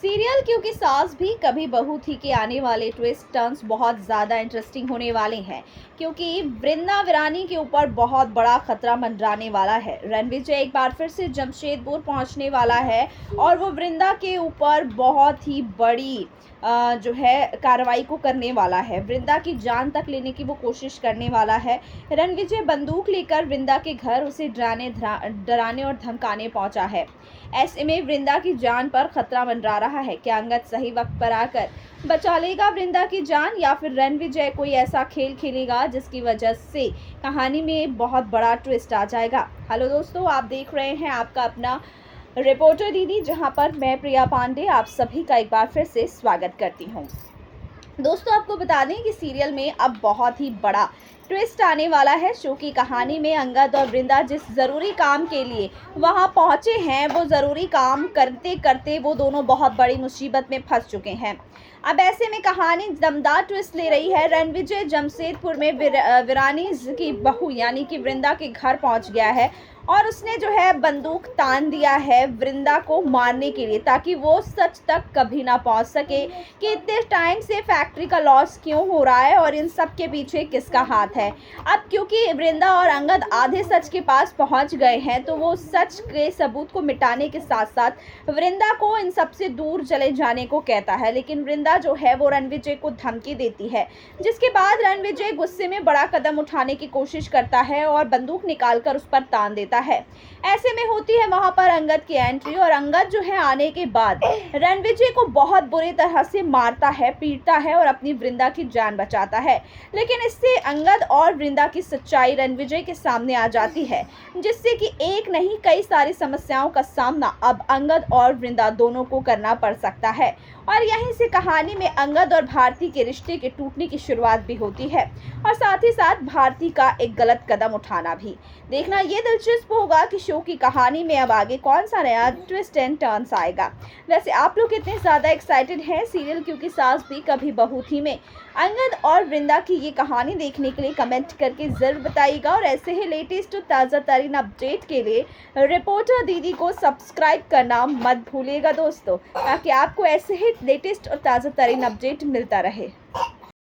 Serial क्योंकि सास भी कभी बहू थी के आने वाले ट्विस्ट टर्न्स बहुत ज़्यादा इंटरेस्टिंग होने वाले हैं क्योंकि वृंदा वीरानी के ऊपर बहुत बड़ा खतरा मंडराने वाला है। रणविजय एक बार फिर से जमशेदपुर पहुंचने वाला है और वो वृंदा के ऊपर बहुत ही बड़ी जो है कार्रवाई को करने वाला है। वृंदा की जान तक लेने की वो कोशिश करने वाला है। रणविजय बंदूक लेकर वृंदा के घर उसे डराने और धमकाने पहुंचा है। ऐसे में वृंदा की जान पर खतरा मंडरा रहा है। क्या अंगद सही वक्त पर आकर बचा लेगा वृंदा की जान या फिर रणविजय कोई ऐसा खेल खेलेगा जिसकी वजह से कहानी में बहुत बड़ा ट्विस्ट आ जाएगा। हेलो दोस्तों, आप देख रहे हैं आपका अपना रिपोर्टर दीदी, जहां पर मैं प्रिया पांडे आप सभी का एक बार फिर से स्वागत करती हूं। दोस्तों, आपको बता दें कि सीरियल में अब बहुत ही बड़ा ट्विस्ट आने वाला है। शो की कहानी में अंगद और वृंदा जिस ज़रूरी काम के लिए वहां पहुंचे हैं, वो ज़रूरी काम करते करते वो दोनों बहुत बड़ी मुसीबत में फंस चुके हैं। अब ऐसे में कहानी दमदार ट्विस्ट ले रही है। रणविजय जमशेदपुर में वीरानी की बहू यानी कि वृंदा के घर पहुंच गया है और उसने जो है बंदूक तान दिया है वृंदा को मारने के लिए, ताकि वो सच तक कभी ना पहुंच सके कि इतने टाइम से फैक्ट्री का लॉस क्यों हो रहा है और इन सब के पीछे किसका हाथ है। अब क्योंकि वृंदा और अंगद आधे सच के पास पहुंच गए हैं, तो वो सच के सबूत को मिटाने के साथ साथ वृंदा को इन सब से दूर चले जाने को कहता है। लेकिन वृंदा जो है वो रणविजय को धमकी देती है, जिसके बाद रणविजय गुस्से में बड़ा कदम उठाने की कोशिश करता है और बंदूक निकालकर उस पर तान देता है। ऐसे में होती है वहां पर अंगद की एंट्री और अंगद जो है आने के बाद रणविजय को बहुत बुरी तरह से मारता है, पीटता है और अपनी वृंदा की जान बचाता है। लेकिन इससे अंगद और वृंदा की सच्चाई रणविजय के सामने आ जाती है, जिससे कि एक नहीं कई सारी समस्याओं का सामना अब अंगद और वृंदा दोनों को करना पड़ सकता है। और यहीं से कहानी में अंगद और भारती के रिश्ते के टूटने की शुरुआत भी होती है और साथ ही साथ भारती का एक गलत कदम उठाना भी। देखना ये दिलचस्प होगा कि शो की कहानी में अब आगे कौन सा नया ट्विस्ट एंड टर्न्स आएगा। वैसे आप लोग कितने ज़्यादा एक्साइटेड हैं सीरियल क्योंकि सास भी कभी बहू थी में अंगद और वृंदा की ये कहानी देखने के लिए कमेंट करके ज़रूर बताइएगा। और ऐसे ही लेटेस्ट और ताज़ा तरीन अपडेट के लिए रिपोर्टर दीदी को सब्सक्राइब करना मत भूलिएगा दोस्तों, ताकि आपको ऐसे ही लेटेस्ट और ताज़ा तरीन अपडेट मिलता रहे।